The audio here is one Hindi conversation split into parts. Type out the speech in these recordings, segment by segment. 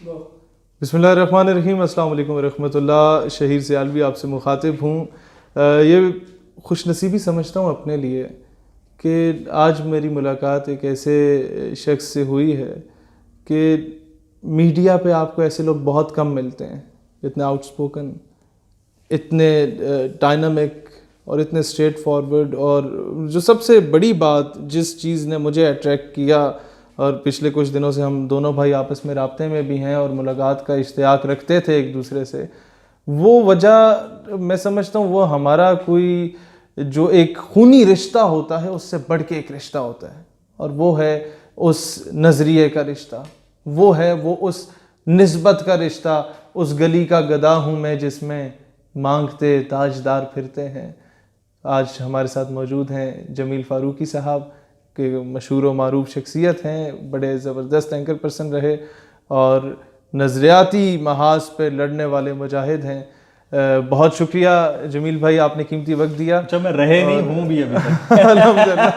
बिस्मिल्लाहिर्रहमानिर्रहीम, अस्सलाम वालेकुम रहमतुल्लाह। शहीर सियालवी आपसे मुखातिब हूँ। ये खुशनसीबी समझता हूँ अपने लिए कि आज मेरी मुलाकात एक ऐसे शख्स से हुई है कि मीडिया पे आपको ऐसे लोग बहुत कम मिलते हैं, इतने आउटस्पोकन, इतने डायनामिक और इतने स्ट्रेट फॉरवर्ड। और जो सबसे बड़ी बात, जिस चीज़ ने मुझे अट्रैक्ट किया, और पिछले कुछ दिनों से हम दोनों भाई आपस में राब्ते में भी हैं और मुलाकात का इश्तियाक रखते थे एक दूसरे से, वो वजह मैं समझता हूँ वो हमारा कोई जो एक खूनी रिश्ता होता है उससे बढ़ के एक रिश्ता होता है, और वो है उस नज़रिए का रिश्ता, वो उस निस्बत का रिश्ता, उस गली का गधा हूँ मैं जिसमें मांगते ताजदार फिरते हैं। आज हमारे साथ मौजूद हैं जमील फारूकी साहब, के मशहूर व मारूफ शख्सियत हैं, बड़े ज़बरदस्त एंकर पर्सन रहे और नज़रियाती महाज पे लड़ने वाले मुजाहिद हैं। बहुत शुक्रिया जमील भाई, आपने कीमती वक्त दिया। अच्छा, मैं रहे नहीं हूँ भी अभी तक। अल्हम्दुलिल्लाह,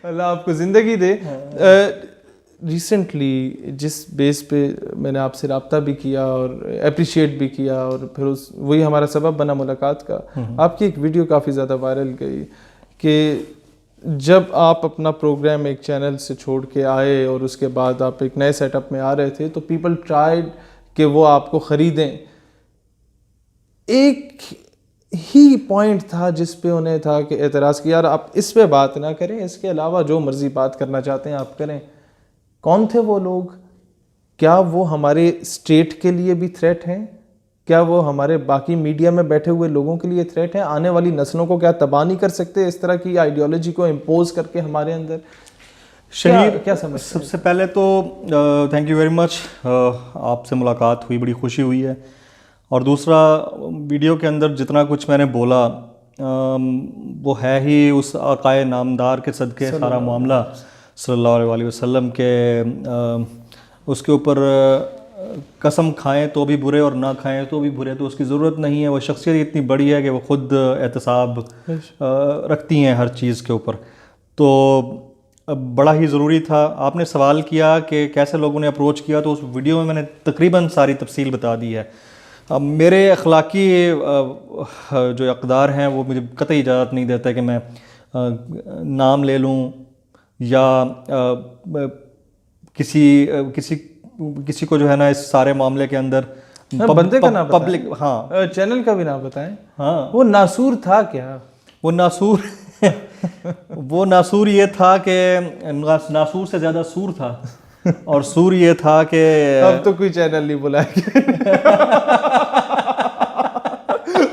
अल्लाह आपको ज़िंदगी दे। रिसेंटली जिस बेस पे मैंने आपसे रब्ता भी किया और अप्रिशिएट भी किया, और फिर वही हमारा सबब बना मुलाकात का, आपकी एक वीडियो काफ़ी ज़्यादा वायरल गई कि जब आप अपना प्रोग्राम एक चैनल से छोड़ के आए और उसके बाद आप एक नए सेटअप में आ रहे थे, तो पीपल ट्राइड कि वो आपको ख़रीदें। एक ही पॉइंट था जिस पे उन्हें था कि एतराज़ किया, यार आप इस पे बात ना करें, इसके अलावा जो मर्ज़ी बात करना चाहते हैं आप करें। कौन थे वो लोग? क्या वो हमारे स्टेट के लिए भी थ्रेट हैं? क्या वो हमारे बाकी मीडिया में बैठे हुए लोगों के लिए थ्रेट हैं? आने वाली नस्लों को क्या तबाह नहीं कर सकते इस तरह की आइडियोलॉजी को इम्पोज करके हमारे अंदर? शहीर, क्या समझ? सबसे पहले तो थैंक यू वेरी मच, आपसे मुलाकात हुई, बड़ी खुशी हुई है। और दूसरा, वीडियो के अंदर जितना कुछ मैंने बोला वो है ही उस आकाए नामदार के सदक़े सारा मामला सल्लल्लाहु अलैहि वसल्लम के, उसके ऊपर कसम खाएं तो भी बुरे और ना खाएं तो भी बुरे, तो उसकी ज़रूरत नहीं है। वो शख्सियत इतनी बड़ी है कि वो ख़ुद एहतसाब रखती हैं हर चीज़ के ऊपर। तो बड़ा ही ज़रूरी था। आपने सवाल किया कि कैसे लोगों ने अप्रोच किया, तो उस वीडियो में मैंने तकरीबन सारी तफसील बता दी है। अब मेरे अखलाकी जो अक़दार हैं वो मुझे कतई इजाज़त नहीं देता कि मैं नाम ले लूँ या किसी को जो है ना इस सारे मामले के अंदर बंदे का नाम पब्लिक, हाँ, चैनल का भी नाम बताएं। हाँ, वो नासूर था क्या? वो नासूर वो नासूर ये था कि नासूर से ज़्यादा सूर था, और सूर ये था कि अब तो कोई चैनल नहीं बुलाएगा।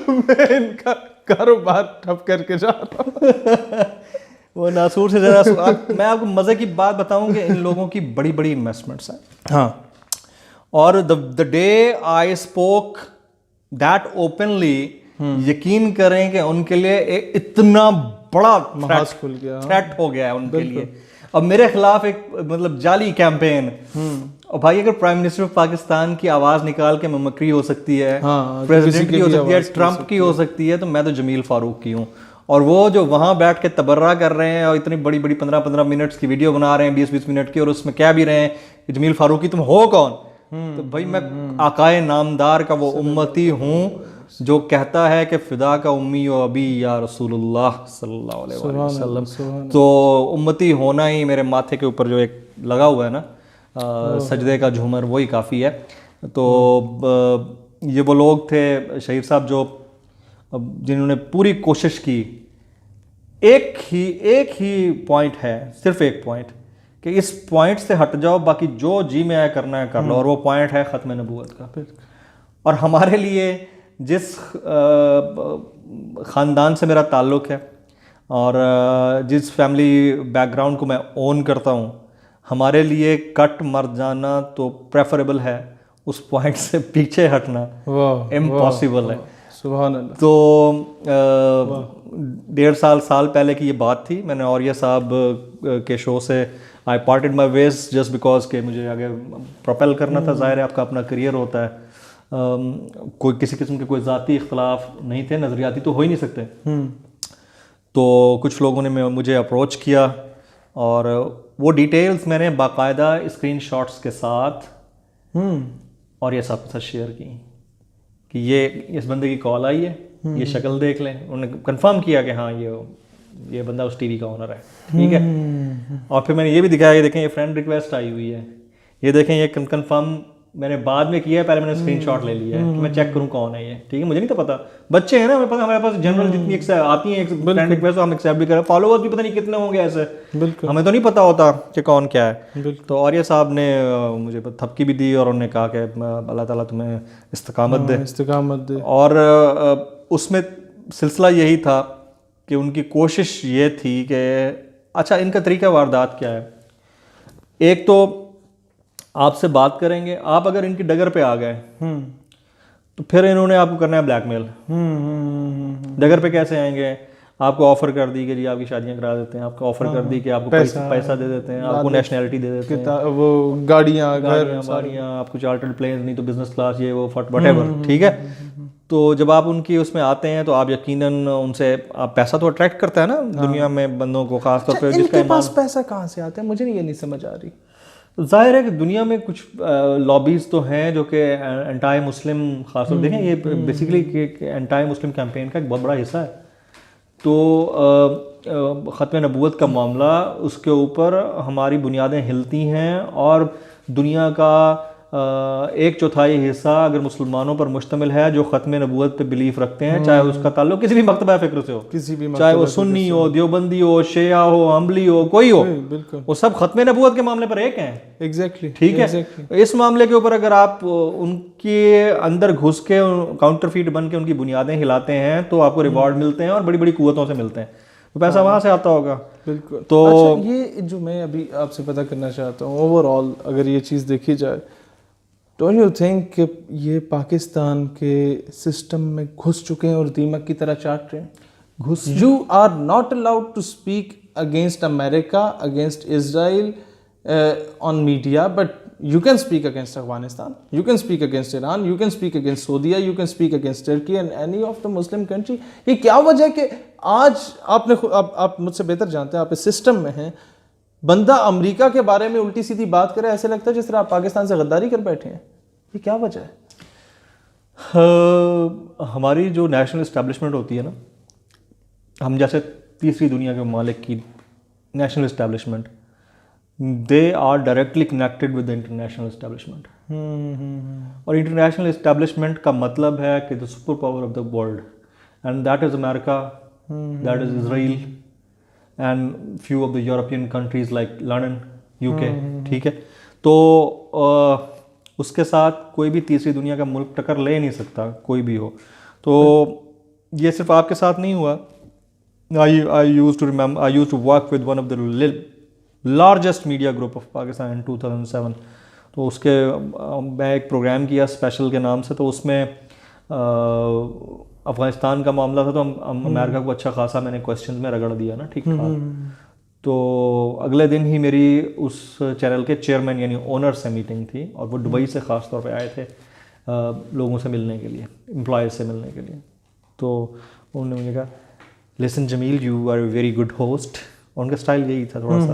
मैं इनका कारोबार ठप करके जा रहा हूँ। वो नासूर से ज़्यादा मैं आपको मज़े की बात बताऊं कि इन लोगों की बड़ी बड़ी इन्वेस्टमेंट्स हैं। हाँ, और the day I spoke that openly, यकीन करें कि उनके लिए एक इतना बड़ा महाज खुल गया, थ्रेट हो गया है उनके लिए। अब मेरे खिलाफ एक मतलब जाली कैंपेन, और भाई अगर प्राइम मिनिस्टर ऑफ पाकिस्तान की आवाज़ निकाल के ममक्री हो सकती है, प्रेसिडेंट की हो सकती है, ट्रंप की हो सकती है, तो मैं तो जमील फारूक की हूँ। और वो जो वहाँ बैठ के तबर्रा कर रहे हैं और इतनी बड़ी बड़ी 15-15 मिनट्स की वीडियो बना रहे हैं, 20-20 मिनट की, और उसमें कह भी रहे हैं कि जमील फारूकी तुम हो कौन? तो भाई मैं आकाए नामदार का वो उम्मती हूँ जो कहता है कि फ़िदा का उम्मी व अबी या रसूलुल्लाह सल्लल्लाहु अलैहि वसल्लम। तो उम्मती होना ही मेरे माथे के ऊपर जो एक लगा हुआ है ना सजदे का झूमर, वही काफ़ी है। तो ये वो लोग थे शहीद साहब जो जिन्होंने पूरी कोशिश की। एक ही पॉइंट है, सिर्फ एक पॉइंट, कि इस पॉइंट से हट जाओ, बाकी जो जी में आया करना है कर लो, और वो पॉइंट है ख़त्म नबूवत का। और हमारे लिए जिस ख़ानदान से मेरा ताल्लुक़ है और जिस फैमिली बैकग्राउंड को मैं ओन करता हूँ, हमारे लिए कट मर जाना तो प्रेफरेबल है, उस पॉइंट से पीछे हटना इम्पॉसिबल है। सुभान अल्लाह। तो 1.5 साल पहले की ये बात थी। मैंने औरिया साहब के शो से I parted my ways just because के मुझे आगे प्रोपेल करना था। ज़ाहिर है आपका अपना करियर होता है, कोई किसी किस्म के कोई ज़ाती इख्तलाफ नहीं थे, नज़रियाती तो हो ही नहीं सकते। तो कुछ लोगों ने मुझे अप्रोच किया और वो डिटेल्स मैंने बाकायदा स्क्रीनशॉट्स के साथ और ये सब के साथ शेयर की कि ये इस बंदे की कॉल आई है, ये शक्ल देख लें। उन्होंने कंफर्म किया कि हाँ ये बंदा उस टीवी का ओनर है, ठीक है। और फिर मैंने ये भी दिखाया कि देखें ये फ्रेंड रिक्वेस्ट आई हुई है, ये देखें ये कंफर्म मैंने बाद में किया है, पहले मैंने स्क्रीनशॉट ले लिया है कि मैं चेक करूं कौन है ये, ठीक है। मुझे नहीं तो पता, बच्चे हैं ना हमारे पास जनरल जितनी आती हैं फ्रेंड रिक्वेस्ट हम एक्सेप्ट भी करें, फॉलोअर्स भी पता नहीं कितने होंगे ऐसे, हमें तो नहीं पता होता कि कौन क्या है। तो आर्य साहब ने मुझे थपकी भी दी और उन्होंने कहा कि अल्लाह ताला तुम्हें इस्तिकामत दे। और उसमें सिलसिला यही था कि उनकी कोशिश ये थी कि अच्छा इनका तरीका वारदात क्या है, एक तो आपसे बात करेंगे, आप अगर इनकी डगर पे आ गए तो फिर इन्होंने आपको करना है ब्लैकमेल। डगर पे कैसे आएंगे, आपको ऑफर कर दी कि जी आपकी शादियां करा देते हैं, आपको ऑफर कर दी कि आपको पैसा दे देते हैं, आपको नेशनैलिटी दे देते हैं, वो गाड़ियाँ आपको चार्टर्ड प्लेन, नहीं तो बिजनेस क्लास, ये वो व्हाटएवर, ठीक है। तो जब आप उनकी उसमें आते हैं तो आप यकीनन उनसे आप पैसा तो अट्रैक्ट करता है ना दुनिया में बंदों को, खासतौर पर जिनके पास पैसा कहाँ से आता है, मुझे ये नहीं समझ आ रही। जाहिर है कि दुनिया में कुछ लॉबीज़ तो हैं जो कि एंटाई मुस्लिम, खासतौर देखें ये बेसिकली एंटाई मुस्लिम कैंपेन का एक बहुत बड़ा हिस्सा है। तो ख़त्म नबूवत का मामला, उसके ऊपर हमारी बुनियादें हिलती हैं और दुनिया का 1/4 हिस्सा अगर मुसलमानों पर मुश्तमिल है जो ख़त्म नबूवत पे बिलीफ रखते हैं, चाहे उसका ताल्लुक किसी भी मकतबा फ़िक्र से हो, चाहे वो सुन्नी हो, देवबंदी हो, शिया हो, अम्बली हो, कोई हो, वो सब ख़त्म नबूवत के मामले पर एक हैं। एग्जैक्टली, ठीक है। इस मामले के ऊपर अगर आप उनके अंदर घुस के काउंटरफीट बन के उनकी बुनियादें हिलाते हैं तो आपको रिवॉर्ड मिलते हैं और बड़ी बड़ी कुव्वतों से मिलते हैं, तो पैसा वहाँ से आता होगा। बिल्कुल। तो अच्छा, ये जो मैं अभी आपसे पता करना चाहता हूँ, ओवरऑल अगर ये चीज़ देखी जाए, डोंट यू थिंक कि ये पाकिस्तान के सिस्टम में घुस चुके हैं और दीमक की तरह चाट रहे हैं? You are not allowed to speak against America, against Israel on media, but you can speak against Afghanistan, you can speak against Iran, you can speak against Saudia, you can speak against Turkey and any of the Muslim country. ये क्या वजह है कि आज आप मुझसे बेहतर जानते हैं, आप इस सिस्टम में हैं, बंदा अमेरिका के बारे में उल्टी सीधी बात करे, ऐसे लगता है जिस तरह आप पाकिस्तान से गद्दारी कर बैठे हैं। ये क्या वजह है? हमारी जो नेशनल इस्टेब्लिशमेंट होती है ना, हम जैसे तीसरी दुनिया के ममालिक की national establishment, they are directly connected with the international establishment. और इंटरनेशनल इस्टेब्लिशमेंट का मतलब है कि the super power of the world, and that is America, that is Israel and few of the European countries like London, UK, ठीक है। तो उसके साथ कोई भी तीसरी दुनिया का मुल्क टक्कर ले नहीं सकता, कोई भी हो। तो ये सिर्फ आपके साथ नहीं हुआ। I used to work with one of the largest media group of Pakistan in 2007। तो उसके मैं एक प्रोग्राम किया स्पेशल के नाम से, तो उसमें अफ़गानिस्तान का मामला था, तो हम अमेरिका को अच्छा खासा मैंने क्वेश्चंस में रगड़ दिया ना, ठीक ठाक। तो अगले दिन ही मेरी उस चैनल के चेयरमैन यानी ओनर से मीटिंग थी, और वो दुबई से ख़ास तौर पे आए थे लोगों से मिलने के लिए, एम्प्लॉयज़ से मिलने के लिए। तो उन्होंने मुझे कहा, listen Jamil, you are a very good host. उनका स्टाइल यही था, थोड़ा सा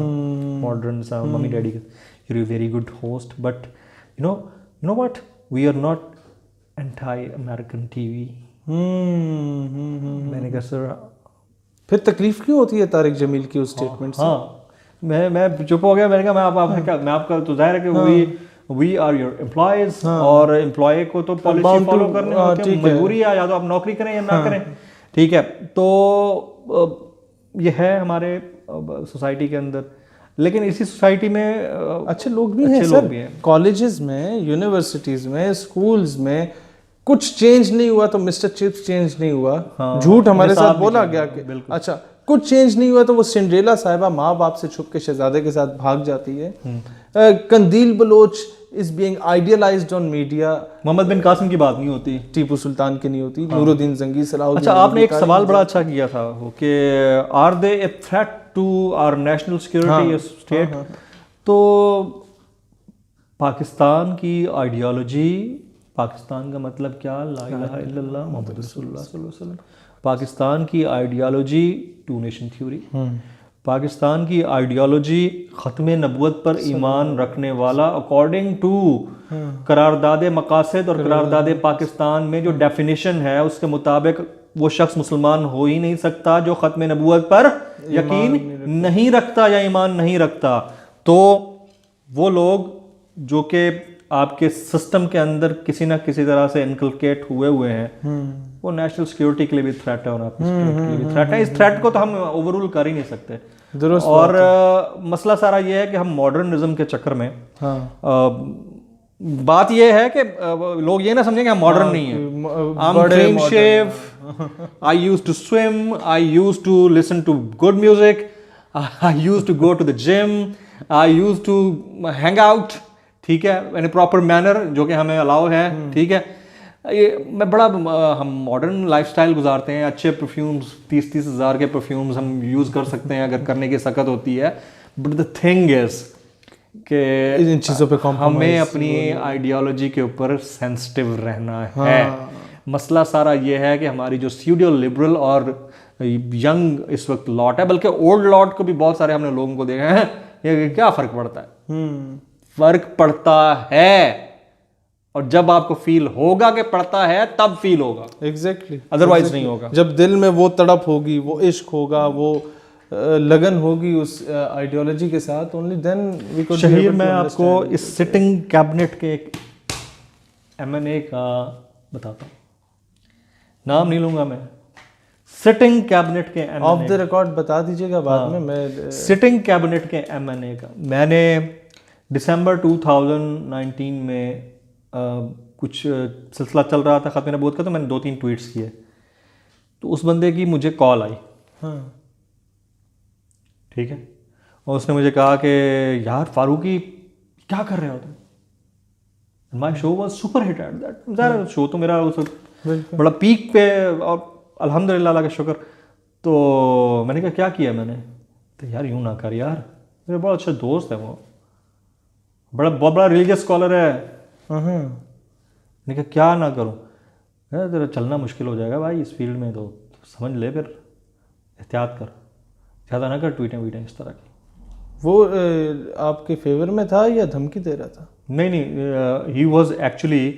मॉडर्न सा, मम्मी डैडी का, you are a very good host, but you know what, we are not anti American TV. मैंने कहा सर, फिर तकलीफ क्यों होती है तारिक जमील की उस स्टेटमेंट से? हाँ, मैं चुप हो गया। मैंने कहा मैं आपका तो जाहिर है कि वी आर योर एम्प्लॉयज, और एम्प्लॉय को तो पॉलिसी फॉलो करने होती है, मजबूरी है, या तो आप नौकरी करें या ना करें, ठीक है। तो ये है हमारे सोसाइटी के अंदर, लेकिन इसी सोसाइटी में अच्छे लोग भी हैं सर। कॉलेजेस में, यूनिवर्सिटीज़ में, स्कूल्स में कुछ चेंज नहीं हुआ तो मिस्टर चिप्स चेंज नहीं हुआ। हाँ, झूठ हमारे साथ बोला गया कि अच्छा कुछ चेंज नहीं हुआ तो वो सिंड्रेला साहिबा माँ बाप से छुप के शहजादे के साथ भाग जाती है। Qandeel Baloch is being idealised on media. Mohammad bin Qasim की बात नहीं होती, टीपू सुल्तान की नहीं होती, नूरुद्दीन जंगी, सलाहुद्दीन। अच्छा, आपने एक सवाल बड़ा अच्छा किया था कि are they a threat to our national security state. तो पाकिस्तान की आइडियोलॉजी, पाकिस्तान का मतलब क्या, ला इलाहा इल्लल्लाह मुहम्मद रसूलुल्लाह सल्लल्लाहु अलैहि वसल्लम। पाकिस्तान की ideology two nation theory. Pakistan की आइडियोलॉजी ख़त्म नबूवत पर ईमान रखने वाला अकॉर्डिंग टू करारदाद मकासद और करारदाद पाकिस्तान में जो डेफिनेशन है उसके मुताबिक वो शख्स मुसलमान हो ही नहीं सकता जो ख़त्म नबूवत पर यकीन नहीं रखता या ईमान नहीं रखता। तो वो लोग जो कि आपके सिस्टम के अंदर किसी ना किसी तरह से इनकलकेट हुए हैं वो नेशनल सिक्योरिटी के लिए भी थ्रेट है और आपकी सिक्योरिटी के लिए भी थ्रेट है। इस थ्रेट को तो हम ओवररूल कर ही नहीं सकते। और मसला सारा ये है कि हम मॉडर्निज्म के चक्कर में बात ये है कि लोग ये ना समझें कि हम मॉडर्न नहीं है। I'm clean shave, I used to swim, I used to listen to good music, I used to go to the gym, I used to hang out, ठीक है, इन प्रॉपर मैनर जो कि हमें अलाउ है, ठीक है। ये मैं बड़ा हम मॉडर्न लाइफस्टाइल गुजारते हैं, अच्छे परफ्यूम्स 30-30 हज़ार के परफ्यूम्स हम यूज़ कर सकते हैं अगर करने की सकत होती है। बट द थिंग इज़ कि इन चीज़ों पे हमें अपनी आइडियोलॉजी के ऊपर सेंसिटिव रहना है। मसला सारा ये है कि हमारी जो स्यूडियो लिबरल और यंग इस वक्त लॉट है, बल्कि ओल्ड लॉट को भी बहुत सारे हमने लोगों को देखा है, ये क्या फ़र्क पड़ता है? फ़र्क पड़ता है। और जब आपको फील होगा कि पड़ता है तब फील होगा, एग्जैक्टली, अदरवाइज नहीं होगा। जब दिल में वो तड़प होगी, वो इश्क होगा, वो लगन होगी उस आइडियोलॉजी के साथ, only then we could. Shaheer, मैं आपको इस सिटिंग कैबिनेट के एक MNA का बताता हूँ, नाम नहीं लूंगा मैं। सिटिंग कैबिनेट के MNA, ऑफ द रिकॉर्ड बता दीजिएगा बाद में। मैं सिटिंग कैबिनेट के MNA का मैंने दिसंबर 2019 में कुछ सिलसिला चल रहा था ख़त्म नबूवत का, तो मैंने 2-3 ट्वीट्स किए। तो उस बंदे की मुझे कॉल आई, ठीक है, और उसने मुझे कहा कि यार फारूकी क्या कर रहे हो तुम? My show was super hit at that. यार शो तो मेरा उस बड़ा पीक पे, और अल्हम्दुलिल्लाह अल्लाह का शुक्र। तो मैंने कहा क्या किया मैंने? तो यार यूँ ना कर यार, मेरा बहुत अच्छा दोस्त है वो, बहुत बड़ा रिलीजियस स्कॉलर है। मैंने कहा क्या ना करूँ? तेरा चलना मुश्किल हो जाएगा भाई इस फील्ड में, तो समझ ले, फिर एहतियात कर, ज़्यादा ना कर ट्वीटें वीटें इस तरह की। वो आपके फेवर में था या धमकी दे रहा था? नहीं, he was actually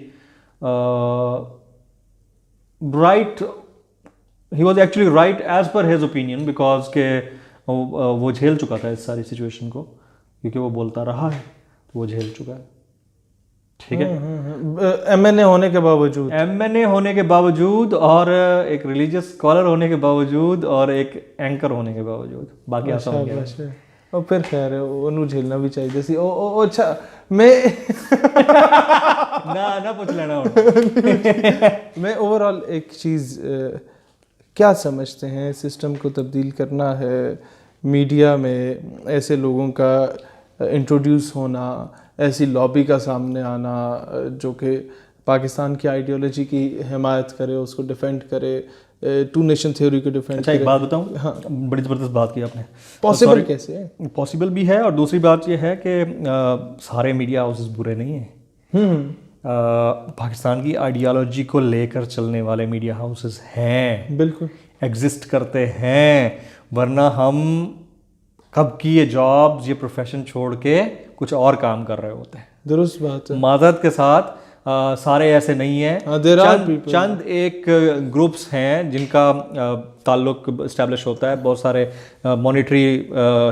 right, he was actually right as per his opinion, because के वो झेल चुका था इस सारी सिचुएशन को, क्योंकि वो बोलता रहा है तो वो झेल चुका है, ठीक है। MNA होने के बावजूद, MNA होने के बावजूद, और एक रिलीजियस स्कॉलर होने के बावजूद, और एक एंकर होने के बावजूद, बाकी ऐसा हो गया। और फिर खैर उन्हें झेलना भी चाहिए सी। ओ अच्छा, मैं ना पूछ लेना। मैं ओवरऑल एक चीज़ क्या समझते हैं, सिस्टम को तब्दील करना है, मीडिया में ऐसे लोगों का इंट्रोड्यूस होना, ऐसी लॉबी का सामने आना जो कि पाकिस्तान की आइडियोलॉजी की हिमायत करे, उसको डिफेंड करे, टू नेशन थ्योरी को डिफेंड करे। एक बात बताऊं? हाँ, बड़ी ज़बरदस्त बात की आपने। पॉसिबल कैसे है? पॉसिबल भी है, और दूसरी बात ये है कि सारे मीडिया हाउसेस बुरे नहीं हैं। पाकिस्तान की आइडियोलॉजी को लेकर चलने वाले मीडिया हाउसेस हैं, बिल्कुल एग्जिस्ट करते हैं, वरना हम कब की ये जॉब्स, ये प्रोफेशन छोड़ के कुछ और काम कर रहे होते हैं। दुरुस्त बात है। माज़रत के साथ सारे ऐसे नहीं हैं। चंद एक ग्रुप्स हैं जिनका ताल्लुक इस्टेब्लिश होता है, बहुत सारे मॉनिटरी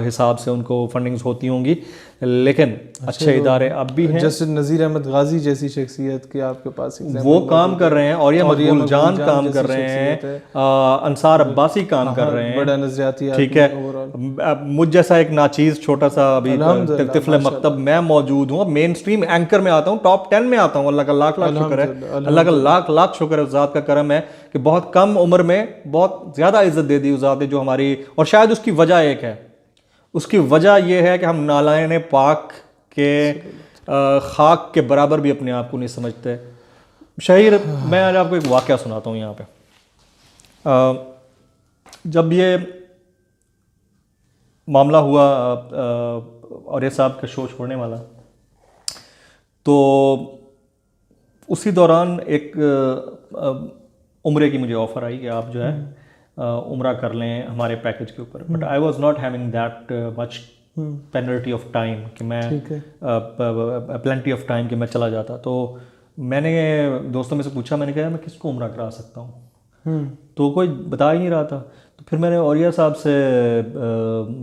हिसाब से उनको फंडिंग्स होती होंगी, लेकिन अच्छे इदारे अब भी हैं। जैसे नज़ीर अहमद गाजी जैसी शख्सियत के आपके पास वो काम कर रहे हैं, और ये मकबूल जान काम कर रहे हैं, अंसार अब्बासी काम कर रहे हैं, बड़ा नजरियाती, ठीक है। मुझ जैसा एक नाचीज़ छोटा सा अभी तिफल मकतब मैं मौजूद हूँ, मेन स्ट्रीम एंकर में आता हूँ, टॉप 10 में आता हूँ। अल्लाह का लाख लाख शुक्र है, अल्लाह का लाख लाख शुक्र है, उस ज़ात का करम है कि बहुत कम उम्र में बहुत ज़्यादा इज्जत दे दी उस ज़ात ने जो हमारी, और शायद उसकी वजह एक है, उसकी वजह यह है कि हम नालायन पाक के खाक के बराबर भी अपने आप को नहीं समझते। शहीर, मैं आज आपको एक वाक़या सुनाता हूँ यहाँ पे। जब ये मामला हुआ और ये साहब का शो छोड़ने वाला, तो उसी दौरान एक उम्रे की मुझे ऑफ़र आई कि आप जो है उम्रा कर लें हमारे पैकेज के ऊपर, but I was not having that much penalty of time कि मैं प्लेंटी ऑफ टाइम कि मैं चला जाता। तो मैंने दोस्तों में से पूछा, मैंने कहा मैं किसको उम्रा करा सकता हूँ, तो कोई बता ही नहीं रहा था। तो फिर मैंने औरिया साहब से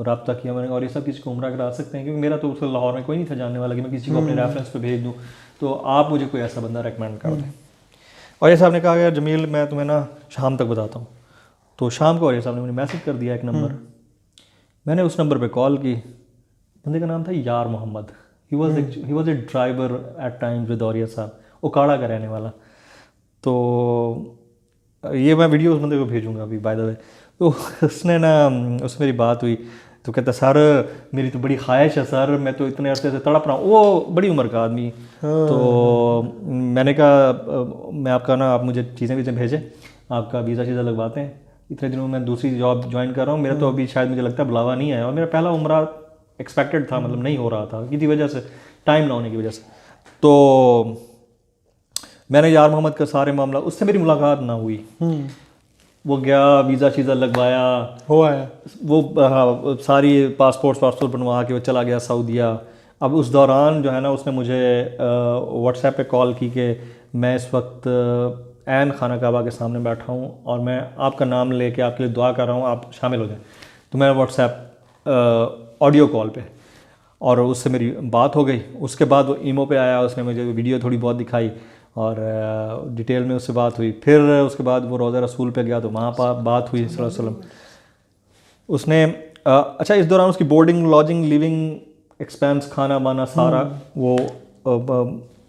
रब्ता किया, मैंने औरिया साहब किसी को उम्रा करा सकते हैं, क्योंकि मेरा तो उस लाहौर में कोई नहीं था जानने वाला कि मैं किसी को अपने रेफरेंस पे भेज दूँ, तो आप मुझे कोई ऐसा बंदा रेकमेंड कर दें। औरिया साहब ने कहा यार जमील मैं तुम्हें ना शाम तक बताता हूँ। तो शाम को औरिया साहब ने मुझे मैसेज कर दिया एक नंबर, मैंने उस नंबर पे कॉल की, बंदे का नाम था यार Mohammad, he was a driver at times with Auriya साहब, उकाड़ा का रहने वाला। तो ये मैं वीडियो उस बंदे को भेजूंगा अभी बाय द वे। तो उसने ना, उससे मेरी बात हुई तो कहता सर मेरी तो बड़ी ख्वाहिश है सर, मैं तो इतने अरसे से तड़प रहा हूँ, वो बड़ी उम्र का आदमी। तो मैंने कहा मैं आपका ना, आप मुझे चीज़ें भेजें, आपका वीज़ा शीज़ा लगवाते हैं, इतने दिनों में मैं दूसरी जॉब ज्वाइन कर रहा हूँ, मेरा तो अभी शायद मुझे लगता है बुलावा नहीं आया, और मेरा पहला उम्रा एक्सपेक्टेड था, मतलब नहीं हो रहा था किसी वजह से, टाइम ना होने की वजह से। तो मैंने यार मोहम्मद का सारे मामला, उससे मेरी मुलाकात ना हुई, वो गया वीज़ा शीज़ा लगवाया, हो आया वो सारी पासपोर्ट बनवा के वो चला गया सऊदीया। अब उस दौरान जो है ना उसने मुझे व्हाट्सएप पे कॉल की कि मैं इस वक्त ऐन खाना काबा के सामने बैठा हूँ और मैं आपका नाम लेके आपके लिए दुआ कर रहा हूँ, आप शामिल हो जाएं। तो मैं व्हाट्सएप ऑडियो कॉल पे, और उससे मेरी बात हो गई। उसके बाद वो ईमो पे आया, उसने मुझे वीडियो थोड़ी बहुत दिखाई और डिटेल में उससे बात हुई। फिर उसके बाद वो रोज़ा रसूल पे गया तो वहाँ पर बात हुई सल्लल्लाहु अलैहि वसल्लम। उसने अच्छा इस दौरान उसकी बोर्डिंग लॉजिंग लिविंग एक्सपेंस खाना वाना सारा वो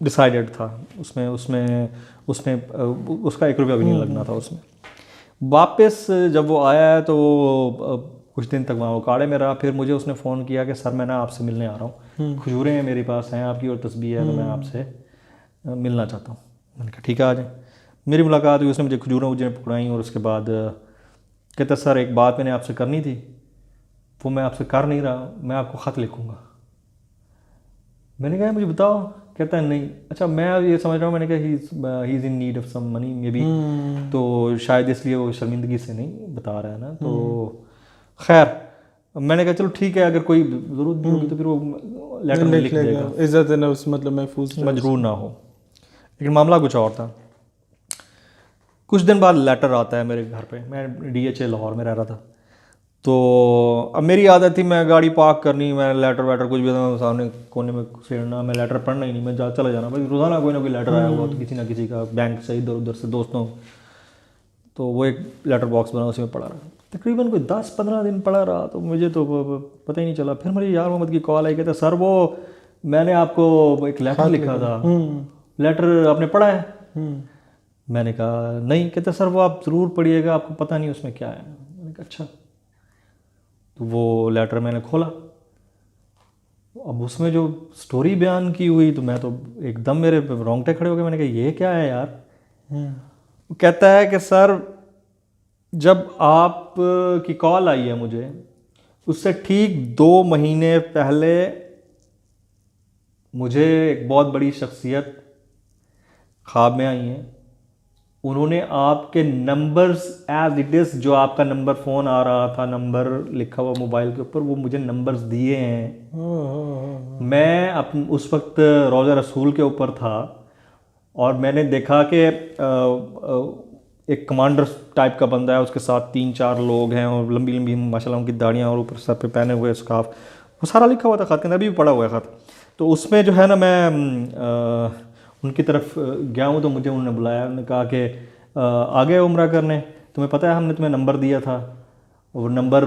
डिसाइडेड था, उसमें उसका 1 रुपया भी नहीं लगना था उसमें। वापस जब वो आया है तो कुछ दिन तक वहाँ उकाड़े में रहा। फिर मुझे उसने फ़ोन किया कि सर मैं ना आपसे मिलने आ रहा हूँ, खजूरें हैं मेरे पास हैं आपकी और तस्बीह है, तो मैं आपसे मिलना चाहता हूँ। मैंने कहा ठीक है आ जाए। मेरी मुलाकात हुई, उसने मुझे खजूरें वजूरें पकड़ाई और उसके बाद कहता सर एक बात मैंने आपसे करनी थी, वो मैं आपसे कर नहीं रहा, मैं आपको ख़त लिखूँगा। मैंने कहा मुझे बताओ। कहता है नहीं। अच्छा मैं ये समझ रहा हूँ, मैंने कहा he is in need of some money maybe, तो शायद इसलिए वो शर्मिंदगी से नहीं बता रहा है ना। तो खैर मैंने कहा चलो ठीक है, अगर कोई ज़रूरत भी होगी तो फिर वो लेटर में लिख देगा, इज़्ज़त नफ्स मतलब महफूज मजबूर ना हो। लेकिन मामला कुछ और था। कुछ दिन बाद लेटर आता है मेरे घर पे, मैं DHA लाहौर में रह रहा था। तो अब मेरी आदत थी मैं गाड़ी पार्क करनी, मैं लेटर वेटर कुछ भी सामने कोने में छेड़ना, मैं लेटर पढ़ना ही नहीं, मैं चला जाना भाई, रोज़ाना कोई ना कोई लेटर आया हुआ तो किसी ना किसी का, बैंक से इधर उधर से दोस्तों। तो वो एक लेटर बॉक्स बना, उसी में पड़ा रहा, तकरीबन कोई 10-15 दिन पड़ा रहा, तो मुझे तो पता ही नहीं चला। फिर मेरे यार मोहम्मद की कॉल आई, कहता सर वो मैंने आपको एक लेटर लिखा था, लेटर आपने पढ़ा है? मैंने कहा नहीं। कहते सर वो आप ज़रूर पढ़िएगा, आपको पता नहीं उसमें क्या है। मैंने कहा अच्छा। तो वो लेटर मैंने खोला, अब उसमें जो स्टोरी बयान की हुई तो मैं तो एकदम मेरे रोंगटे खड़े हो गए। मैंने कहा ये क्या है यार। वो कहता है कि सर जब आप की कॉल आई है मुझे, उससे ठीक 2 महीने पहले मुझे एक बहुत बड़ी शख्सियत ख्वाब में आई है, उन्होंने आपके नंबर्स एज इट इज़, जो आपका नंबर फ़ोन आ रहा था, नंबर लिखा हुआ मोबाइल के ऊपर, वो मुझे नंबर्स दिए हैं। मैं उस वक्त रोज़ा रसूल के ऊपर था और मैंने देखा कि एक कमांडर टाइप का बंदा है, उसके साथ 3-4 लोग हैं और लंबी लंबी माशाल्लाह उनकी दाढ़ियाँ और ऊपर सर पे पहने हुए स्कार्फ, वो सारा लिखा हुआ था खत के अंदर, अभी भी पड़ा हुआ है खत। तो उसमें जो है ना मैं उनकी तरफ गया हूँ, तो मुझे उन्होंने बुलाया, उन्होंने कहा कि आ गए उम्रा करने, तुम्हें पता है हमने तुम्हें नंबर दिया था, वो नंबर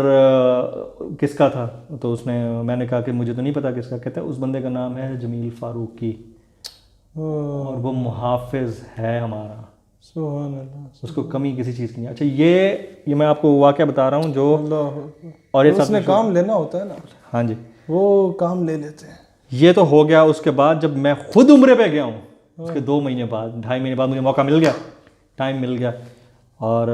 किसका था? तो मैंने कहा कि मुझे तो नहीं पता किसका। कहता है उस बंदे का नाम है जमील फारूकी और वो मुहाफिज है हमारा, सुभान अल्लाह, उसको कमी किसी चीज़ की नहीं। अच्छा ये मैं आपको वाक़या बता रहा हूँ जो, और ये उसने काम लेना होता है ना। हाँ जी, वो काम ले लेते हैं। ये तो हो गया। उसके बाद जब मैं खुद उम्रे पे गया हूँ, उसके 2 महीने बाद, 2.5 महीने बाद मुझे मौका मिल गया, टाइम मिल गया, और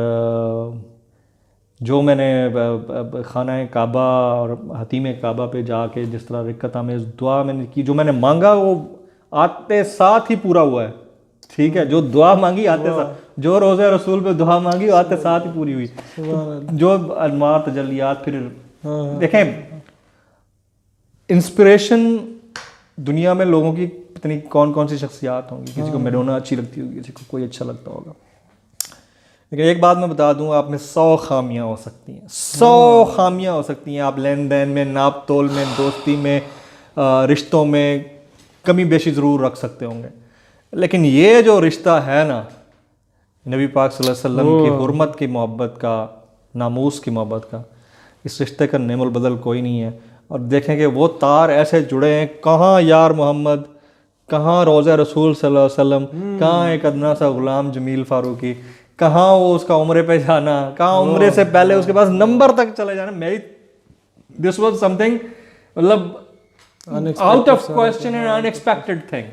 जो मैंने खाना काबा और हतीम काबा पे जाके जिस तरह रिक्कत आमेज़ दुआ मैंने की, जो मैंने मांगा वो आते साथ ही पूरा हुआ है। ठीक है, जो दुआ मांगी आते साथ, जो रोज़े रसूल पे दुआ मांगी आते साथ ही पूरी हुई। जो अनवार तजल्लियात फिर देखें, इंस्पिरेशन दुनिया में लोगों की पता कौन कौन सी शख्सियात होंगी, किसी को मैडोना अच्छी लगती होगी, किसी को कोई अच्छा लगता होगा। लेकिन एक बात मैं बता दूं, आप में 100 खामियां हो सकती हैं, 100 खामियां हो सकती हैं। आप लेन देन में, नाप तोल में, दोस्ती में, रिश्तों में कमी बेशी ज़रूर रख सकते होंगे, लेकिन ये जो रिश्ता है ना, नबी पाक सल्लल्लाहु अलैहि वसल्लम की हुर्मत की मोहब्बत का, नामूस की मोहब्बत का, इस रिश्ते का नेमुल बदल कोई नहीं है। और देखें कि वो तार ऐसे जुड़े हैं, कहाँ यार मोहम्मद, कहाँ रोज़ा रसूल सल्लल्लाहु अलैहि वसल्लम, कहाँ एक अदना सा गुलाम जमील फारूकी, कहाँ वो उसका उम्रे पे जाना, कहाँ उम्रे से पहले उसके पास नंबर तक चले जाना। मेरी दिस वाज समथिंग मतलब out of question and unexpected thing.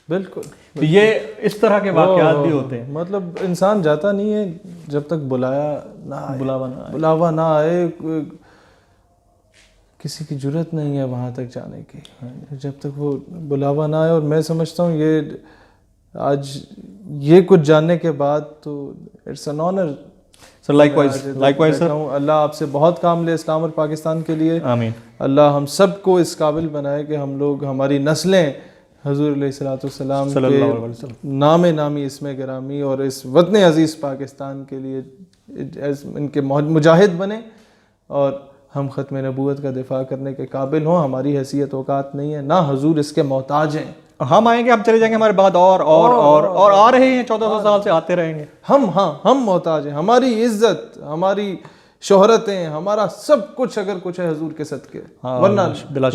बिल्कुल, तो ये इस तरह के वाकयात भी होते हैं। मतलब इंसान जाता नहीं है जब तक बुलावा ना आए, किसी की जुर्रत नहीं है वहाँ तक जाने की, जब तक वो बुलावा ना आए। और मैं समझता हूँ ये आज ये कुछ जानने के बाद तो it's an honour. Sir likewise sir, अल्लाह आपसे बहुत काम ले इस्लाम और पाकिस्तान के लिए। आमीन। अल्लाह हम सब को इस काबिल बनाए कि हम लोग, हमारी नस्लें हुजूर अलैहिस्सलाम के नामे नामी इसमें गिरामी और इस वतन अजीज़ पाकिस्तान के लिए इनके मुजाहिद बने और हम ख़त्म नबूवत का दिफा करने के काबिल हों। हमारी हैसियत औकात नहीं है, ना हुजूर इसके मोहताज हैं। हम आएंगे, हम चले जाएंगे, हमारे बाद और आ रहे हैं, 1400 साल से आते रहेंगे। हम मोहताज हैं। हमारी इज्जत, हमारी शोहरतें, हमारा सब कुछ अगर कुछ है हुजूर के सदके, वरना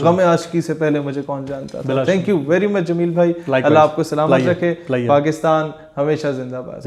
गम आशिकी से पहले मुझे कौन जानता था। Thank you very much Jamil भाई, अल्लाह आपको सलामत रखे। पाकिस्तान हमेशा जिंदाबाद।